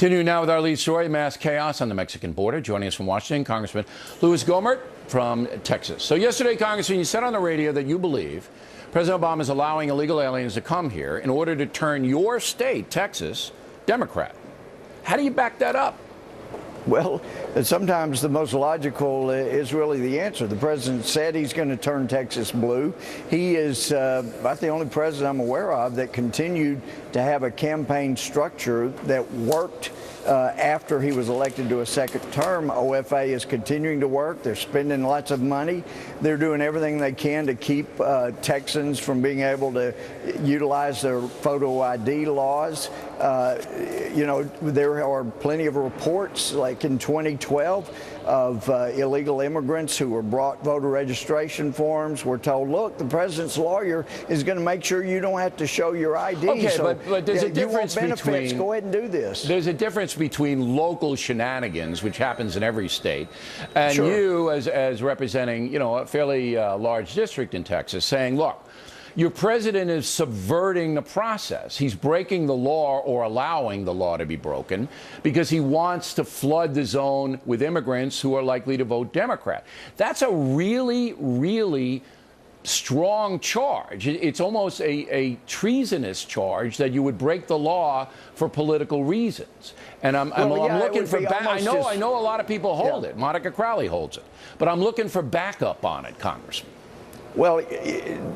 Continue now with our lead story, mass chaos on the Mexican border. Joining us from Washington, Congressman Louie Gohmert from Texas. So yesterday, Congressman, you said on the radio that you believe President Obama is allowing illegal aliens to come here in order to turn your state, Texas, Democrat. How do you back that up? Well, sometimes the most logical is really the answer. The president said he's going to turn Texas blue. He is about the only president I'm aware of that continued to have a campaign structure that worked after he was elected to a second term. OFA is continuing to work. They're spending lots of money. They're doing everything they can to keep Texans from being able to utilize their photo ID laws. You know, there are plenty of reports, like in 2012, of illegal immigrants who were brought voter registration forms. We're told, look, the president's lawyer is going to make sure you don't have to show your ID. Okay, so but there's a difference between. Go ahead and do this. There's a difference between local shenanigans, which happens in every state, and Sure. you, as representing, you know, a fairly large district in Texas, saying, look, your president is subverting the process. He's breaking the law or allowing the law to be broken because he wants to flood the zone with immigrants who are likely to vote Democrat. That's a really, really strong charge. It's almost a treasonous charge that you would break the law for political reasons. And I'm looking for I know a lot of people hold it. Monica Crowley holds it. But I'm looking for backup on it, Congressman. Well,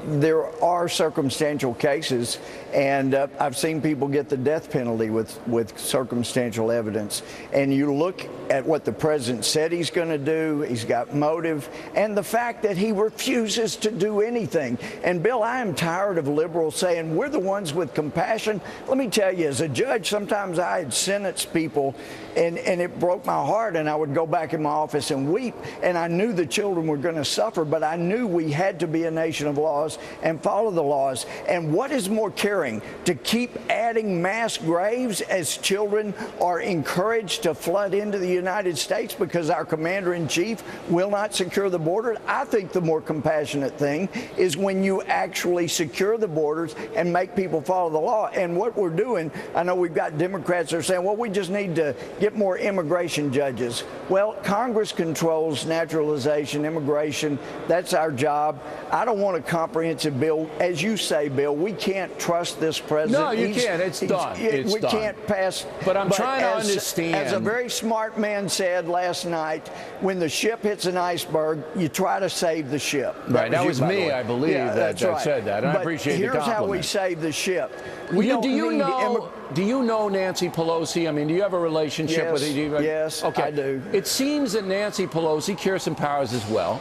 there are circumstantial cases, and I've seen people get the death penalty with circumstantial evidence. And you look at what the president said he's going to do, he's got motive, and the fact that he refuses to do anything. And, Bill, I am tired of liberals saying we're the ones with compassion. Let me tell you, as a judge, sometimes I had sentenced people, and it broke my heart, and I would go back in my office and weep, and I knew the children were going to suffer, but I knew we had to be a nation of laws and follow the laws. And what is more caring, to keep adding mass graves as children are encouraged to flood into the United States because our commander-in-chief will not secure the border? I think the more compassionate thing is when you actually secure the borders and make people follow the law. And what we're doing, I know we've got Democrats that are saying, well, we just need to get more immigration judges. Well, Congress controls naturalization, immigration. That's our job. I don't want a comprehensive bill. As you say, Bill, we can't trust this president. No, you can't. It's done. We can't pass. But I'm trying to understand. As a very smart man said last night, when the ship hits an iceberg, you try to save the ship. Right. That was me, I believe, that said that. And I appreciate the compliment. Here's how we save the ship. Do you know Nancy Pelosi? I mean, do you have a relationship with her? Yes, okay. I do. It seems that Nancy Pelosi, Kirsten Powers as well,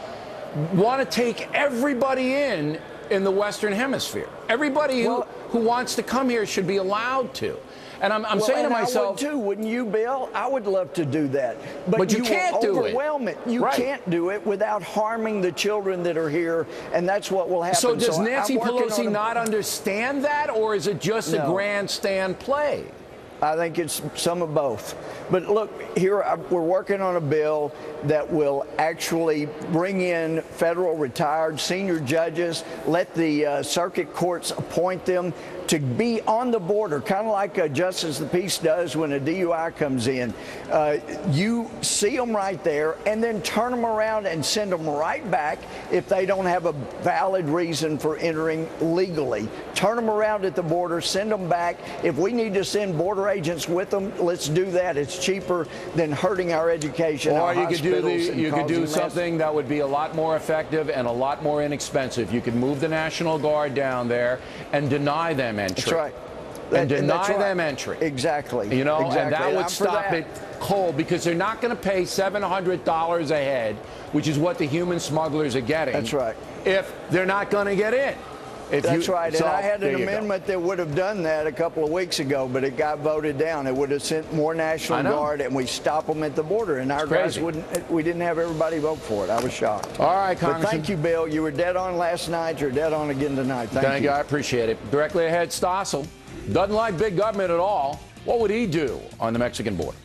want to take everybody in the Western Hemisphere. Everybody who wants to come here should be allowed to. And I'm saying to myself, I would too, wouldn't you, Bill? I would love to do that. But you can't do it. Overwhelm it. You can't do it without harming the children that are here, and that's what will happen. So does Nancy Pelosi not understand that, or is it just a grandstand play? I think it's some of both. But look, here we're working on a bill that will actually bring in federal retired senior judges, let the circuit courts appoint them to be on the border, kind of like Justice of the Peace does when a DUI comes in. You see them right there and then turn them around and send them right back if they don't have a valid reason for entering legally. Turn them around at the border, send them back. If we need to send border agents with them, let's do that. It's cheaper than hurting our education. Or you could do something that would be a lot more effective and a lot more inexpensive. You could move the National Guard down there and deny them entry. That's right. And deny them entry. Exactly. You know, exactly. and that would stop it cold, because they're not going to pay $700 a head, which is what the human smugglers are getting. That's right. If they're not going to get in. That's right. And I had an amendment that would have done that a couple of weeks ago, but it got voted down. It would have sent more National Guard, and we stop them at the border. And our guys wouldn't. We didn't have everybody vote for it. I was shocked. All right, Congressman. But thank you, Bill. You were dead on last night. You're dead on again tonight. Thank you. I appreciate it. Directly ahead, Stossel doesn't like big government at all. What would he do on the Mexican border?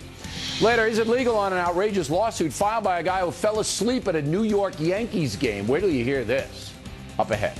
Later, is it legal on an outrageous lawsuit filed by a guy who fell asleep at a New York Yankees game? Wait till you hear this. Up ahead.